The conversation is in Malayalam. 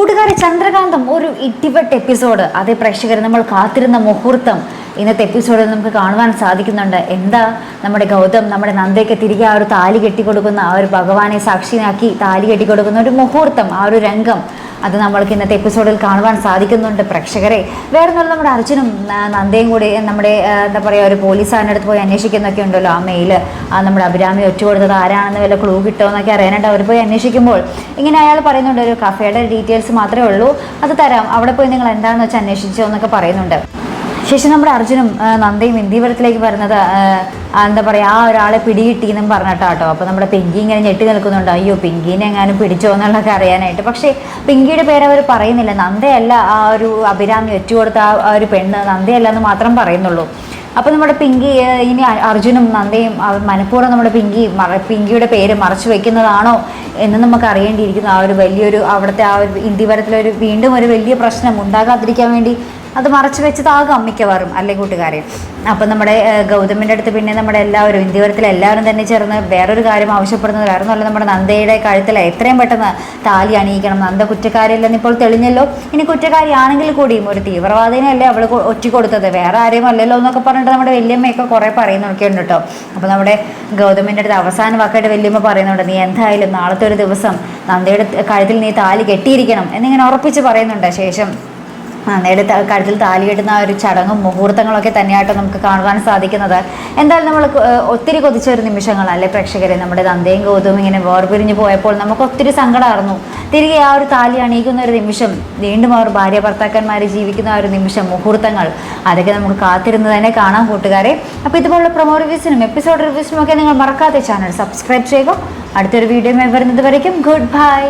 കൂട്ടുകാരെ, ചന്ദ്രകാന്തം ഒരു ഇടിവെട്ട് എപ്പിസോഡ്. അതേ പ്രേക്ഷകർ നമ്മൾ കാത്തിരുന്ന മുഹൂർത്തം ഇന്നത്തെ എപ്പിസോഡിൽ നമുക്ക് കാണുവാൻ സാധിക്കുന്നുണ്ട്. എന്താ, നമ്മുടെ ഗൗതം നമ്മുടെ നന്ദയ്ക്ക് തിരികെ ആ ഒരു താലി കെട്ടിക്കൊടുക്കുന്ന, ആ ഒരു ഭഗവാനെ സാക്ഷിയാക്കി താലി കെട്ടിക്കൊടുക്കുന്ന ഒരു മുഹൂർത്തം, ആ ഒരു രംഗം അത് നമ്മൾക്ക് ഇന്നത്തെ എപ്പിസോഡിൽ കാണുവാൻ സാധിക്കുന്നുണ്ട് പ്രേക്ഷകരെ. വേറെ ഒന്നും, നമ്മുടെ അർജുനും നന്ദയും കൂടി നമ്മുടെ എന്താ പറയുക, ഒരു പോലീസുകാരൻ്റെ അടുത്ത് പോയി അന്വേഷിക്കുന്നൊക്കെ ഉണ്ടല്ലോ. ആ മെയില് നമ്മുടെ അഭിരാമി ഒറ്റ കൊടുത്തത് ആരാണെന്ന് വല്ല ക്ലൂ കിട്ടുമോ എന്നൊക്കെ അറിയാനായിട്ട് അവർ പോയി അന്വേഷിക്കുമ്പോൾ ഇങ്ങനെ അയാൾ പറയുന്നുണ്ട്, ഒരു കഫേയുടെ ഡീറ്റെയിൽസ് മാത്രമേ ഉള്ളൂ, അത് തരാം, അവിടെ പോയി നിങ്ങൾ എന്താണെന്ന് വെച്ചാൽ അന്വേഷിച്ചോ എന്നൊക്കെ പറയുന്നുണ്ട്. ശേഷം നമ്മുടെ അർജുനും നന്ദയും ഇന്ത്യവരത്തിലേക്ക് വരുന്നത് എന്താ പറയുക, ആ ഒരാളെ പിടികിട്ടിയെന്നും പറഞ്ഞിട്ടാട്ടോ. അപ്പോൾ നമ്മുടെ പിങ്കി ഇങ്ങനെ ഞെട്ടി നിൽക്കുന്നുണ്ട്, അയ്യോ പിങ്കീനെ എങ്ങാനും പിടിച്ചോ എന്നുള്ളതൊക്കെ അറിയാനായിട്ട്. പക്ഷേ പിങ്കിയുടെ പേര് അവർ പറയുന്നില്ല. നന്ദയല്ല ആ ഒരു അഭിരാമി ഒറ്റുകൊടുത്ത ആ ഒരു പെണ്ണ്, നന്ദയല്ല എന്ന് മാത്രം പറയുന്നുള്ളൂ. അപ്പോൾ നമ്മുടെ പിങ്കി ഇനി അർജുനും നന്ദയും മനഃപൂർവ്വം നമ്മുടെ പിങ്കിയുടെ പേര് മറച്ചു വെക്കുന്നതാണോ എന്ന് നമുക്ക് അറിയേണ്ടിയിരിക്കുന്നു. ആ ഒരു വലിയൊരു അവിടുത്തെ ആ ഒരു ഇന്ത്യവരത്തിലൊരു വീണ്ടും ഒരു വലിയ പ്രശ്നം ഉണ്ടാകാതിരിക്കാൻ വേണ്ടി അത് മറച്ചു വെച്ചതാകാം മിക്കവാറും, അല്ലേ കൂട്ടുകാരെ. അപ്പം നമ്മുടെ ഗൗതമിൻ്റെ അടുത്ത് പിന്നെ നമ്മുടെ എല്ലാവരും ഇന്ത്യവരത്തിലെ എല്ലാവരും തന്നെ ചേർന്ന് വേറൊരു കാര്യം ആവശ്യപ്പെടുന്നത് വേറെ ഒന്നുമല്ല, നമ്മുടെ നന്ദയുടെ കഴുത്തിൽ എത്രയും പെട്ടെന്ന് താലി അണിയിക്കണം. നന്ദ കുറ്റക്കാരില്ലെന്ന് ഇപ്പോൾ തെളിഞ്ഞല്ലോ. ഇനി കുറ്റക്കാരിയാണെങ്കിൽ കൂടിയും ഒരു തീവ്രവാദിനെയല്ലേ അവൾ ഒറ്റിക്കൊടുത്തത്, വേറെ ആരെയും അല്ലല്ലോ എന്നൊക്കെ പറഞ്ഞിട്ട് നമ്മുടെ വല്യമ്മയൊക്കെ കുറേ പറയുന്നൊക്കെ ഉണ്ട് കേട്ടോ. അപ്പോൾ നമ്മുടെ ഗൗതമിൻ്റെ അടുത്ത് അവസാന വാക്കായിട്ട് വല്യമ്മ പറയുന്നുണ്ട്, നീ എന്തായാലും നാളത്തെ ഒരു ദിവസം നന്ദയുടെ കഴുത്തിൽ നീ താലി കെട്ടിയിരിക്കണം എന്നിങ്ങനെ ഉറപ്പിച്ച് പറയുന്നുണ്ട്. ശേഷം നന്ദയുടെ കഴുത്തിൽ താലി കെട്ടുന്ന ഒരു ചടങ്ങും മുഹൂർത്തങ്ങളൊക്കെ തന്നെയായിട്ട് നമുക്ക് കാണുവാൻ സാധിക്കുന്നത്. എന്തായാലും നമ്മൾ ഒത്തിരി കൊതിച്ച ഒരു നിമിഷങ്ങളല്ലേ പ്രേക്ഷകരെ. നമ്മുടെ നന്ദയും ഗൗതവും ഇങ്ങനെ വേർപിരിഞ്ഞ് പോയപ്പോൾ നമുക്ക് ഒത്തിരി സങ്കടമായിരുന്നു. തിരികെ ആ ഒരു താലി അണിയിക്കുന്ന ഒരു നിമിഷം, വീണ്ടും അവർ ഭാര്യ ഭർത്താക്കന്മാർ ജീവിക്കുന്ന ആ ഒരു നിമിഷം, മുഹൂർത്തങ്ങൾ, അതൊക്കെ നമുക്ക് കാത്തിരുന്ന് തന്നെ കാണാം കൂട്ടുകാരെ. അപ്പോൾ ഇതുപോലുള്ള പ്രൊമോ റിവ്യൂസിനും എപ്പിസോഡ് റിവ്യൂസിനും ഒക്കെ നിങ്ങൾ മറക്കാതെ ചാനൽ സബ്സ്ക്രൈബ് ചെയ്യുക. അടുത്തൊരു വീഡിയോ വരുന്നത് വരയ്ക്കും ഗുഡ് ബൈ.